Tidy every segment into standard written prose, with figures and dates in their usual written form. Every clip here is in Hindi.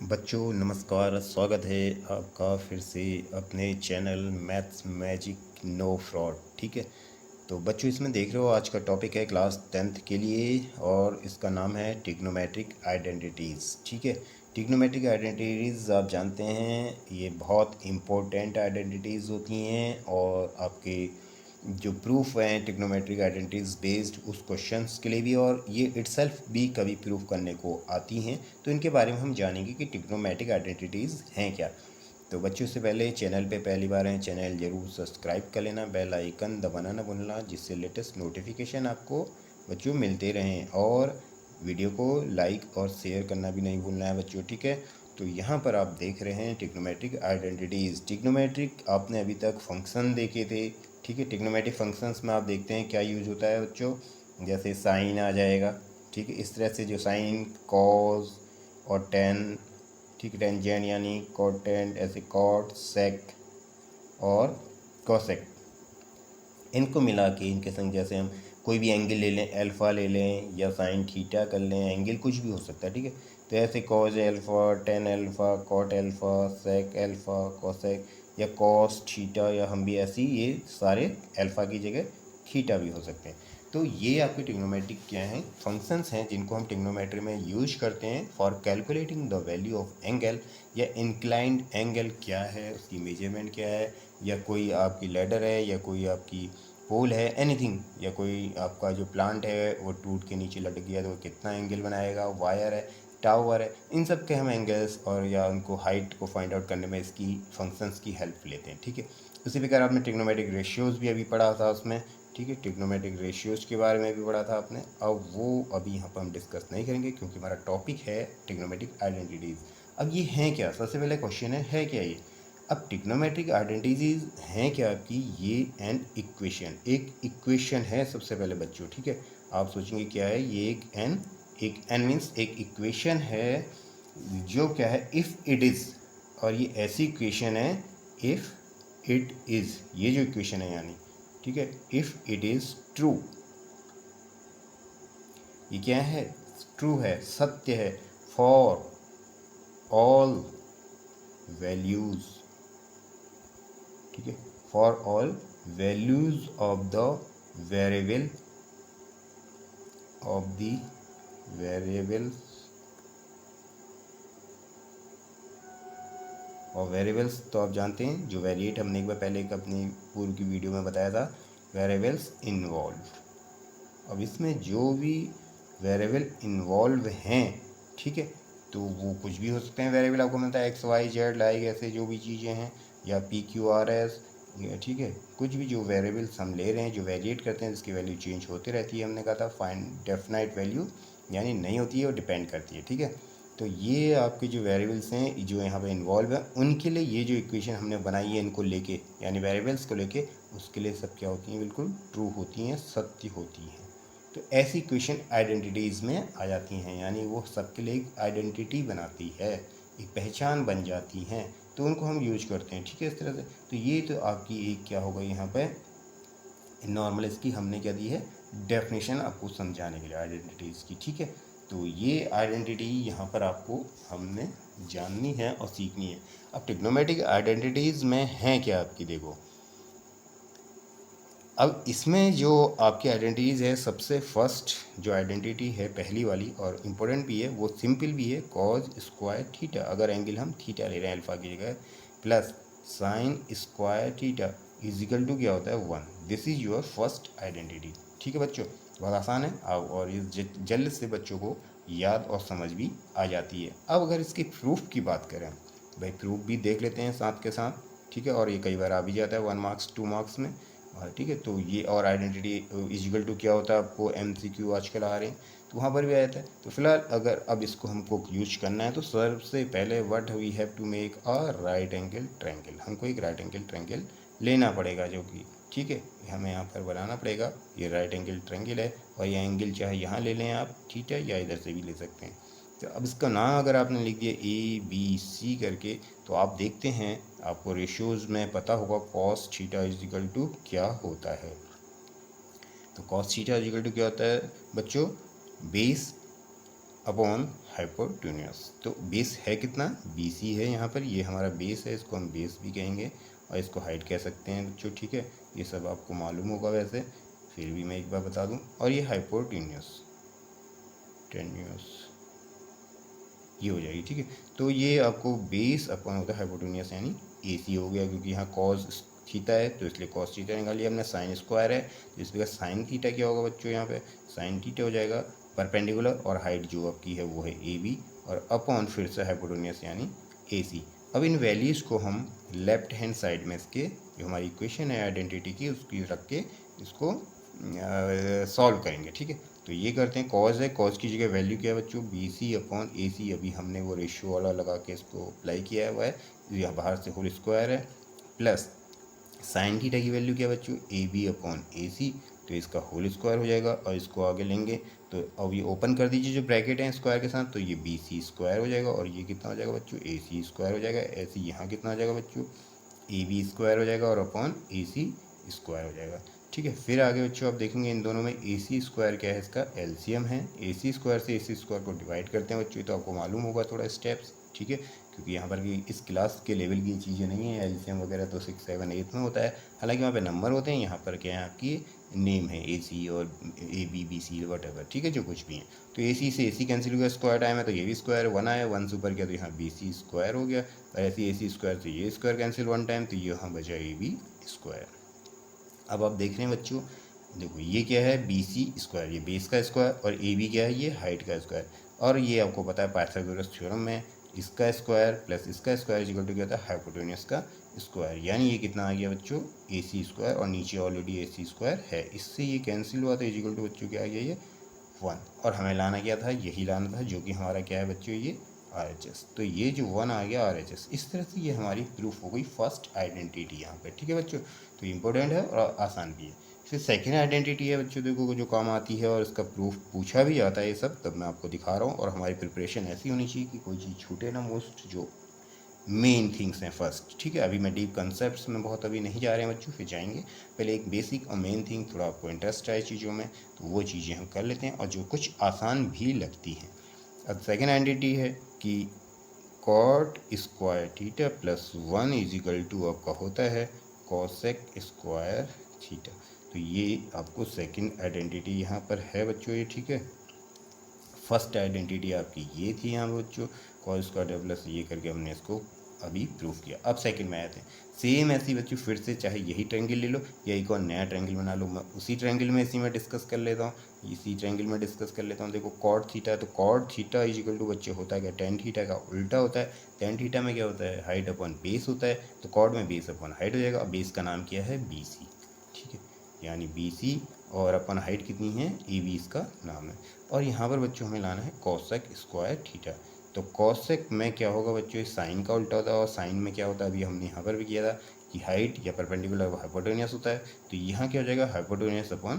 बच्चों नमस्कार, स्वागत है आपका फिर से अपने channel maths magic no fraud. ठीक है, तो बच्चों इसमें देख रहे हो आज का टॉपिक है क्लास 10th के लिए और इसका नाम है ट्रिग्नोमेट्रिक आइडेंटिटीज़। ठीक है, ट्रिग्नोमेट्रिक आइडेंटिटीज़ आप जानते हैं ये बहुत इम्पोर्टेंट आइडेंटिटीज़ होती हैं और आपके जो प्रूफ हैं ट्रिग्नोमेट्रिक आइडेंटिटीज़ बेस्ड उस क्वेश्चंस के लिए भी, और ये इटसेल्फ भी कभी प्रूफ करने को आती हैं। तो इनके बारे में हम जानेंगे कि ट्रिग्नोमेट्रिक आइडेंटिटीज़ हैं क्या। तो बच्चों से पहले चैनल पे पहली बार हैं, चैनल ज़रूर सब्सक्राइब कर लेना, बेल आइकन दबाना ना भूलना, जिससे लेटेस्ट नोटिफिकेशन आपको बच्चों मिलते रहें, और वीडियो को लाइक और शेयर करना भी नहीं भूलना है बच्चों। ठीक है, तो यहाँ पर आप देख रहे हैं ट्रिग्नोमेट्रिक आइडेंटिटीज़। ट्रिग्नोमेट्रिक आपने अभी तक फंक्शन देखे थे। ठीक है, ट्रिग्नोमेट्रिक फंक्शंस में आप देखते हैं क्या यूज़ होता है बच्चों, जैसे साइन आ जाएगा। ठीक है, इस तरह से जो साइन, कॉज और टेन, ठीक है, टेंजेंट यानी कोटेंट, ऐसे कॉट, सेक और कोसेक, इनको मिला के इनके संग जैसे हम कोई भी एंगल ले लें, अल्फ़ा ले लें या साइन थीटा कर लें, एंगल कुछ भी हो सकता है। ठीक है, तो ऐसे cos alpha, tan alpha, cot alpha, sec alpha, cosec या कॉस थीटा, या हम भी ऐसी ये सारे अल्फ़ा की जगह थीटा भी हो सकते हैं। तो ये आपके ट्रिग्नोमेट्रिक क्या हैं, फंक्शंस हैं जिनको हम ट्रिग्नोमेट्री में यूज करते हैं for calculating the value of angle, या इंक्लाइंड एंगल क्या है, उसकी मेजरमेंट क्या है, या कोई आपकी लैडर है, या कोई आपकी पोल है, एनीथिंग, या कोई आपका जो प्लांट है वो टूट के नीचे लटक गया तो वो कितना एंगल बनाएगा, वायर है, टावर है, इन सब के हम एंगल्स और या उनको हाइट को फाइंड आउट करने में इसकी फंक्शंस की हेल्प लेते हैं। ठीक है, उसी प्रकार आपने ट्रिग्नोमेट्रिक रेशियोज़ भी अभी पढ़ा था उसमें। ठीक है, ट्रिग्नोमेट्रिक रेशियोज़ के बारे में भी पढ़ा था आपने। अब वो अभी यहाँ पर हम डिस्कस नहीं करेंगे क्योंकि हमारा टॉपिक है ट्रिग्नोमेट्रिक आइडेंटिटीज़। अब ये हैं क्या, सबसे पहले क्वेश्चन है क्या ये। अब ट्रिग्नोमेट्रिक आइडेंटिटीज़ हैं क्या आपकी, ये एन इक्वेशन, एक इक्वेशन है सबसे पहले बच्चों। ठीक है, आप सोचेंगे क्या है ये, एक एन मीन्स एक इक्वेशन है जो क्या है, इफ़ इट इज़, और ये ऐसी इक्वेशन है इफ़ इट इज़, ये जो इक्वेशन है यानी, ठीक है, इफ़ इट इज़ ट्रू, ये क्या है, ट्रू है, सत्य है, फॉर ऑल वैल्यूज़। ठीक है, for all values of the variable of the variables और वेरिएबल्स तो आप जानते हैं जो वेरिएट, हमने एक बार पहले एक अपनी पूर्व की वीडियो में बताया था, वेरिएबल्स इन्वॉल्व। अब इसमें जो भी वेरिएबल इन्वॉल्व हैं, ठीक है, तो वो कुछ भी हो सकते हैं वेरिएबल, आपको मिलता है एक्स वाई जेड लाइक ऐसे जो भी चीज़ें हैं, या पी क्यू आर एस, ठीक है, कुछ भी जो वेरिएबल्स हम ले रहे हैं जो वेरिएट करते हैं जिसकी वैल्यू चेंज होती रहती है, हमने कहा था फाइंड डेफिनाइट वैल्यू यानी नहीं होती है, वो डिपेंड करती है। ठीक है, तो ये आपके जो वेरिएबल्स हैं जो यहाँ पे इन्वॉल्व है, उनके लिए ये जो इक्वेशन हमने बनाई है इनको लेके, यानी वेरिएबल्स को लेके, उसके लिए सब क्या होती हैं, बिल्कुल ट्रू होती हैं, सत्य होती हैं। तो ऐसी इक्वेशन आइडेंटिटीज़ में आ जाती हैं, यानी वो सबके लिए एक आइडेंटिटी बनाती है, एक पहचान बन जाती हैं, तो उनको हम यूज करते हैं। ठीक है, इस तरह से। तो ये तो आपकी एक क्या होगा यहाँ पे नॉर्मल, इसकी हमने क्या दी है, डेफिनेशन आपको समझाने के लिए आइडेंटिटीज़ की। ठीक है, तो ये आइडेंटिटी यहाँ पर आपको हमने जाननी है और सीखनी है। अब ट्रिग्नोमेट्रिक आइडेंटिटीज़ में हैं क्या आपकी, देखो अब इसमें जो आपकी आइडेंटिटीज़ है, सबसे फर्स्ट जो आइडेंटिटी है पहली वाली और इम्पोर्टेंट भी है, वो सिंपल भी है, कॉज स्क्वायर थीटा, अगर एंगल हम थीटा ले रहे हैं अल्फ़ा की जगह, plus sine square theta equal to क्या होता है 1। This is your first identity. ठीक है बच्चों, बहुत आसान है आप, और ये जल्द से बच्चों को याद और समझ भी आ जाती है। अब अगर इसकी प्रूफ की बात करें, भाई प्रूफ भी देख लेते हैं साथ के साथ। ठीक है, और ये कई बार आ भी जाता है 1 मार्क्स 2 मार्क्स में। और ठीक है, तो ये और आइडेंटिटी इजिकल टू क्या होता है, आपको MCQ आजकल आ रहे हैं तो वहाँ पर भी आ जाता है। तो फिलहाल अगर अब इसको हमको यूज करना है तो सबसे पहले what we have to make a right angle triangle, हमको एक राइट एंगल ट्रायंगल लेना पड़ेगा, जो कि ठीक है हमें यहाँ पर बनाना पड़ेगा। ये राइट एंगल ट्रायंगल है, और ये एंगल चाहे यहाँ ले लें आप, ठीक है, या इधर से भी ले सकते हैं। तो अब इसका नाम अगर आपने लिख दिया ABC करके, तो आप देखते हैं आपको रेशियोज़ में पता होगा कॉस थीटा इजिकल टू क्या होता है। तो कॉस थीटा इजिकल टू क्या होता है बच्चों, बेस अपॉन हाइपोटेन्यूस। तो बेस है कितना, BC है यहाँ पर, ये हमारा बेस है, इसको हम बेस भी कहेंगे और इसको हाइट कह सकते हैं बच्चों, ठीक है। ये सब आपको मालूम होगा वैसे, फिर भी मैं एक बार बता दूं। और ये हाइपोटेन्यूस ये हो जाएगी, ठीक है। तो ये आपको बेस अपॉन होता है हाइपोटेन्यूस यानी AC हो गया, क्योंकि यहाँ कॉस थीटा है तो इसलिए कॉस थीटा निकाल लिया हमने। साइन स्क्वायर है तो इसलिए साइन थीटा क्या होगा बच्चों, यहाँ पे साइन थीटा हो जाएगा परपेंडिकुलर, और हाइट जो आपकी है वो है AB, और अपॉन फिर से हाइपोटेन्यूस यानी AC। अब इन वैल्यूज़ को हम लेफ्ट हैंड साइड में इसके जो हमारी इक्वेशन है आइडेंटिटी की उसकी रख के इसको सॉल्व करेंगे, ठीक है। तो ये करते हैं, कॉज है, कॉज की जगह वैल्यू क्या है बच्चों, BC अपॉन AC। अभी हमने वो रेशियो वाला लगा के इसको अप्लाई किया है, हुआ है, यहाँ बाहर से होल स्क्वायर है, प्लस साइन थीटा की वैल्यू क्या है बच्चों, AB अपॉन AC, तो इसका होल स्क्वायर हो जाएगा। और इसको आगे लेंगे तो अब ये ओपन कर दीजिए जो ब्रैकेट है स्क्वायर के साथ, तो ये BC स्क्वायर हो जाएगा, और ये कितना हो जाएगा बच्चों, AC स्क्वायर हो जाएगा। ऐसे यहाँ कितना हो जाएगा बच्चों, AB स्क्वायर हो जाएगा, और अपॉन AC स्क्वायर हो जाएगा, ठीक है। फिर आगे बच्चों आप देखेंगे इन दोनों में AC स्क्वायर क्या है, इसका एलसीएम है। AC स्क्वायर से AC स्क्वायर को डिवाइड करते हैं बच्चों, तो आपको मालूम होगा थोड़ा स्टेप्स, ठीक है, क्योंकि यहाँ पर भी इस क्लास के लेवल की चीज़ें नहीं है। एलसीएम वगैरह तो 6, 7, 8 में होता है, हालांकि वहाँ पे नंबर होते हैं, यहाँ पर क्या है आपकी नेम है AC और AB BC वट, ठीक है, जो कुछ भी है। तो AC से AC कैंसिल हो गया, स्क्वायर टाइम है तो ये भी स्क्वायर 1 आया, 1 से ऊपर किया तो यहाँ BC स्क्वायर हो गया, और ऐसे AC स्क्वायर से ये स्क्वायर कैंसिल 1 टाइम, तो यहाँ बचा AB स्क्वायर। अब आप देख रहे हैं बच्चों, देखो ये क्या है, BC स्क्वायर, ये बेस का स्क्वायर, और AB क्या है, ये हाइट का स्क्वायर। और ये आपको पता है पाइथागोरस थ्योरम में इसका स्क्वायर प्लस इसका स्क्वायर इक्वल टू क्या होता है, हाइपोटेन्यूस का स्क्वायर। यानी ये कितना आ गया बच्चों, AC स्क्वायर, और नीचे ऑलरेडी AC स्क्वायर है, इससे ये कैंसिल हुआ तो इक्वल टू बच्चों क्या आ गया, ये 1। और हमें लाना क्या था, यही लाना था, जो कि हमारा क्या है बच्चों, ये RHS। तो ये जो 1 आ गया RHS, इस तरह से ये हमारी प्रूफ हो गई फर्स्ट आइडेंटिटी यहाँ पे, ठीक है बच्चों। तो इम्पोर्टेंट है और आसान भी है। फिर सेकेंड आइडेंटिटी है बच्चों, देखो जो काम आती है और इसका प्रूफ पूछा भी जाता है, ये सब तब मैं आपको दिखा रहा हूँ। और हमारी प्रिपरेशन ऐसी होनी चाहिए कि कोई चीज़ छूटे ना, मोस्ट जो मेन थिंग्स हैं फर्स्ट, ठीक है। अभी मैं डीप कंसेप्ट्स में बहुत अभी नहीं जा रहे हैं बच्चों, फिर जाएंगे। पहले एक बेसिक और मेन थिंग, थोड़ा आपको इंटरेस्ट आए चीज़ों में तो वो चीज़ें हम कर लेते हैं, और जो कुछ आसान भी लगती हैं। अब सेकेंड आइडेंटिटी है कि cot square theta plus 1 equal to आपका होता है कॉसेक स्क्वायर थीटा। तो ये आपको सेकंड आइडेंटिटी यहाँ पर है बच्चों, ये ठीक है। फर्स्ट आइडेंटिटी आपकी ये थी यहाँ बच्चों, कॉस स्क्वायर प्लस ये करके हमने इसको अभी प्रूफ किया। अब सेकंड में आते हैं, सेम ऐसी बच्चों फिर से चाहे यही ट्रायंगल ले लो या एक और नया ट्रायंगल बना लो। मैं उसी ट्रायंगल में इसी में डिस्कस कर लेता हूँ, इसी ट्रायंगल में डिस्कस कर लेता हूँ। देखो कॉट थीटा है तो कॉट थीटा इजिकल टू बच्चे होता है क्या, टेन थीटा का उल्टा होता है। टेन थीटा में क्या होता है, हाइट अपॉन बेस होता है, तो कॉट में बेस अपॉन हाइट हो जाएगा। और बेस का नाम क्या है, BC, ठीक है, यानी BC, और अपन हाइट कितनी है, AB इसका नाम है। और यहाँ पर बच्चों हमें लाना है कॉसेक स्क्वायर थीटा। तो कॉसेक में क्या होगा बच्चों, साइन का उल्टा होता है, और साइन में क्या होता है, अभी हमने यहाँ पर भी किया था कि हाइट या परपेंडिकुलर हाइपोटेन्यूस होता है। तो यहाँ क्या हो जाएगा, हाइपोटेन्यूस अपॉन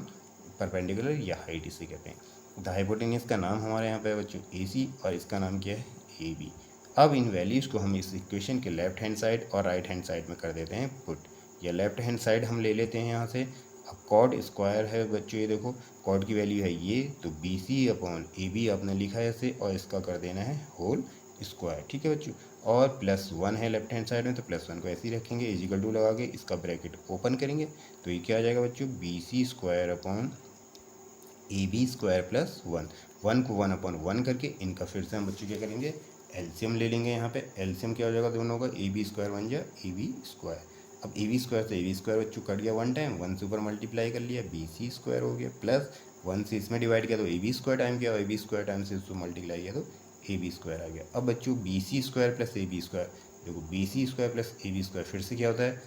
परपेंडिकुलर या हाइट इसे कहते हैं। तो हाइपोटेन्यूस का नाम हमारे यहाँ पे बच्चों AC, और इसका नाम क्या है, AB। अब इन वैल्यूज़ को हम इस इक्वेशन के लेफ्ट हैंड साइड और राइट हैंड साइड में कर देते हैं पुट। या लेफ्ट हैंड साइड हम ले लेते हैं यहाँ से। अब कॉड स्क्वायर है बच्चों, ये देखो कॉड की वैल्यू है ये, तो BC अपॉन AB आपने लिखा है ऐसे, और इसका कर देना है होल स्क्वायर, ठीक है बच्चों। और प्लस 1 है लेफ्ट हैंड साइड में, तो प्लस 1 को ऐसे ही रखेंगे, इजिकल टू लगा के इसका ब्रैकेट ओपन करेंगे, तो ये क्या आ जाएगा बच्चों, BC square upon AB square plus 1। 1 को 1 अपॉन 1 करके इनका फिर से हम बच्चों क्या करेंगे, एलसीएम ले लेंगे। यहाँ पे एलसीएम क्या हो जाएगा दोनों का, AB स्क्वायर बन जाए AB स्क्वायर। अब AB स्क्वायर से AB स्क्वायर बच्चों कट गया 1 टाइम, 1 से ऊपर मल्टीप्लाई कर लिया, BC स्क्वायर हो गया, प्लस 1 से इसमें डिवाइड किया तो AB स्क्वायर टाइम किया, और AB स्क्वायर टाइम से इसको मल्टीप्लाई किया तो AB स्क्वायर आ गया। अब बच्चों BC square plus AB square, देखो BC square plus AB square फिर से क्या होता है,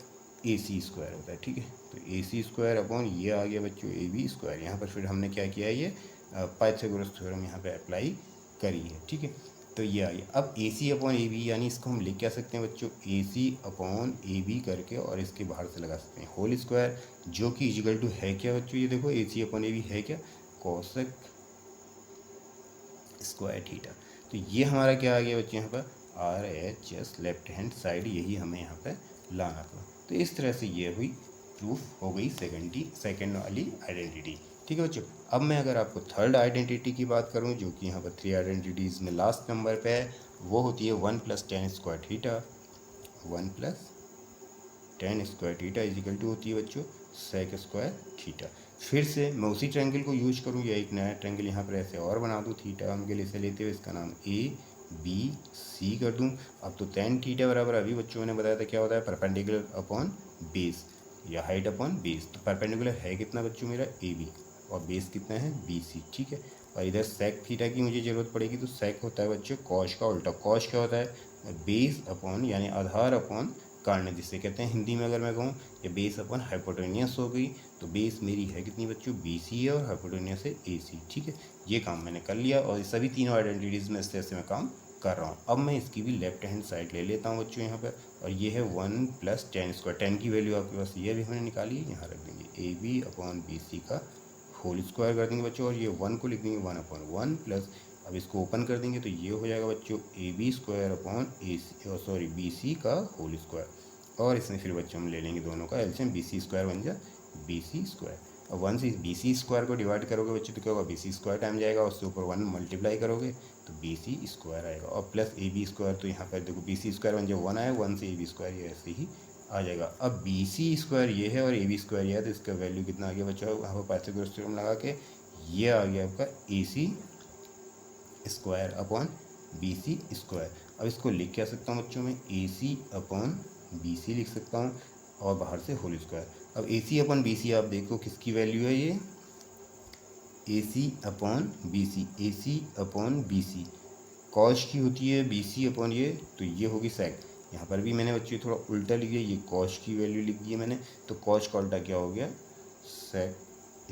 AC स्क्वायर होता है, ठीक है। तो AC स्क्वायर अपॉन ये आ गया बच्चों AB स्क्वायर। यहाँ पर फिर हमने क्या किया है, ये पाइथागोरस थ्योरम यहाँ पे अप्लाई करी है, ठीक है। तो ये आ गया। अब AC अपॉन AB, यानी इसको हम लिख क्या सकते हैं बच्चों, AC अपॉन AB करके, और इसके बाहर से लगा सकते हैं होल स्क्वायर, जो कि इजिकल टू है क्या बच्चों, ये देखो AC अपॉन AB है क्या, कॉसेक स्क्वायर थीटा। तो ये हमारा क्या आ गया बच्चों, यहाँ पर RHS लेफ्ट हैंड साइड, यही हमें यहाँ पर लाना था। तो इस तरह से ये हुई प्रूफ हो गई सेकेंड वाली आइडेंटिटी। ठीक है बच्चों। अब मैं अगर आपको थर्ड आइडेंटिटी की बात करूं, जो कि यहाँ पर 3 आइडेंटिटीज़ में लास्ट नंबर पे है, वो होती है 1 + tan square theta. 1 + tan square theta equal to होती है बच्चों sec स्क्वायर थीटा। फिर से मैं उसी ट्रायंगल को यूज करूँ या एक नया ट्रायंगल यहाँ पर ऐसे और बना दूँ, थीटा हम के लिए से लेते हुए इसका नाम ABC कर दूँ। अब तो tan थीटा बराबर अभी बच्चों मैंने बताया था क्या होता है, परपेंडिकुलर अपॉन बेस या हाइट अपॉन बेस। तो परपेंडिकुलर है कितना बच्चों मेरा AB और बेस कितना है BC, ठीक है। और इधर सेक थीटा की मुझे ज़रूरत पड़ेगी, तो सेक होता है बच्चों कॉश का उल्टा। कॉश क्या होता है, बेस अपॉन यानी आधार अपॉन कर्ण, जिसे कहते हैं हिंदी में अगर मैं कहूँ, या बेस अपॉन हाइपोटेनियस हो गई। तो बेस मेरी है कितनी बच्चों, BC है और हाइपोटेनियस है AC, ठीक है। ये काम मैंने कर लिया और ये सभी तीनों आइडेंटिटीज़ में इस तरह से मैं काम कर रहा हूँ। अब मैं इसकी भी लेफ्ट हैंड साइड ले लेता हूँ बच्चों यहाँ पर, और ये है 1 + tan स्क्वायर। tan की वैल्यू आपके पास ये भी हमने निकाली है, यहाँ रख देंगे AB/BC का होल स्क्वायर कर देंगे बच्चों, और ये 1 को लिख देंगे 1/1 प्लस, अब इसको ओपन कर देंगे तो ये हो जाएगा बच्चों BC का होल स्क्वायर। और इसमें फिर बच्चों हम ले लेंगे दोनों का एलसीएम, BC स्क्वायर बन जाए BC स्क्वायर। और 1 से BC स्क्वायर को डिवाइड करोगे बच्चों तो क्या होगा, BC स्क्वायर टाइम जाएगा, उसके ऊपर 1 मल्टीप्लाई करोगे तो BC स्क्वायर आएगा, और प्लस AB स्क्वायर। तो यहाँ पर देखो BC स्क्वायर बन जाए 1 आया, 1 से AB स्क्वायर ये ऐसे ही आ जाएगा। अब BC स्क्वायर ये है और AB स्क्वायर ये है, तो इसका वैल्यू कितना आ गया बच्चों, यहाँ पर पाइथागोरस थ्योरम लगा के ये आ गया आपका AC square upon BC square. अब इसको लिख क्या सकता हूँ बच्चों में, AC/BC लिख सकता हूँ, और बाहर से होल स्क्वायर। अब AC/BC आप देखो किसकी वैल्यू है, ये AC/BC कॉश की होती है, BC अपॉन ये, तो ये होगी सेक। यहाँ पर भी मैंने बच्चे थोड़ा उल्टा लिख दिया, ये कॉश की वैल्यू लिख दी है मैंने, तो कॉश का उल्टा क्या हो गया, सेक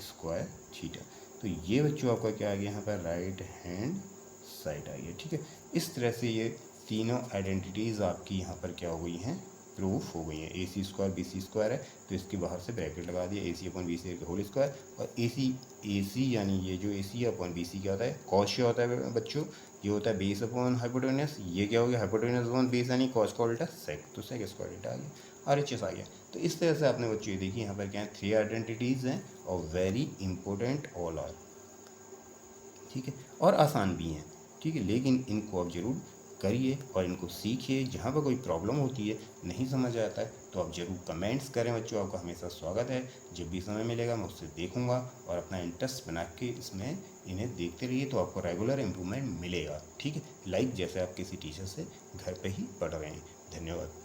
स्क्वायर थीटा। तो ये बच्चों आपका क्या आ गया यहाँ पर, राइट हैंड साइड आ गया, ठीक है। इस तरह से ये तीनों आइडेंटिटीज़ आपकी यहाँ पर क्या हो गई हैं, प्रूफ हो गई है। AC स्क्वायर BC स्क्वायर है, तो इसके बाहर से ब्रैकेट लगा दिया, AC/BC का होल स्क्वायर। और AC यानी ये जो AC/BC क्या होता है, कॉश क्या होता है बच्चों, ये होता है बेस अपॉन हाइपोटेनियस। ये क्या हो गया, हाइपोटेनियस अपॉन बेस यानी कॉस का उल्टा सेक, तो सेक स्क्वायर थीटा आ गया, RHS आ गया। तो इस तरह से आपने बच्चों ये देखिए यहाँ पर क्या है, 3 आइडेंटिटीज़ हैं और वेरी इंपॉर्टेंट ऑल आर, ठीक है, और आसान भी हैं, ठीक है। लेकिन इनको आप जरूर करिए और इनको सीखिए। जहाँ पर कोई प्रॉब्लम होती है, नहीं समझ आता है, तो आप ज़रूर कमेंट्स करें बच्चों, आपका हमेशा स्वागत है। जब भी समय मिलेगा मैं उससे देखूंगा और अपना इंटरेस्ट बना के इसमें इन्हें देखते रहिए, तो आपको रेगुलर इम्प्रूवमेंट मिलेगा, ठीक है। लाइक जैसे आप किसी टीचर से घर पे ही पढ़ रहे हैं। धन्यवाद।